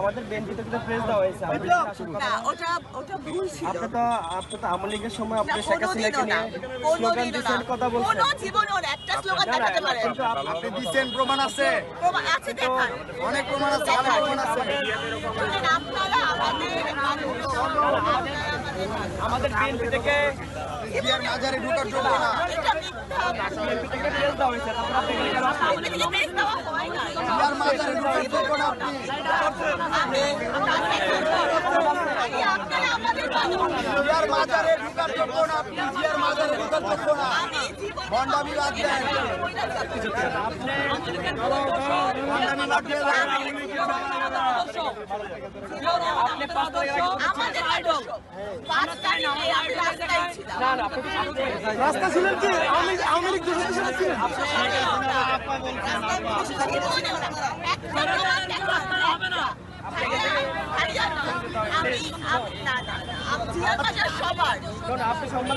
আমাদের বেঞ্চিতে প্রেস দেওয়া হয়েছে। আপনি তো আওয়ামী লীগের সময় আপনি শেখ হাসিনাকে নিয়ে স্লোগান দিচ্ছেন, কথা বলছেন। আপনি দিচ্ছেন, প্রমাণ আছে, অনেক প্রমাণ আছে, আমাদের বিএনপি থেকে মাজারে ঢোকার যোগ্য না। বিএনপি থেকে প্রেস দেওয়া হয়েছে, মাজারে ঢোকার যোগ্য না আপনি। জিয়ার মাজারে ঢোকার যোগ্য না আপনি। জিয়ার মাজারে ঢোকার যোগ্য না। ভণ্ডামি বাদ দেন, ভণ্ডামি বাদ দেন। রাস্তা ছিলেন কি আওয়ামী লীগ আপনি সম্মান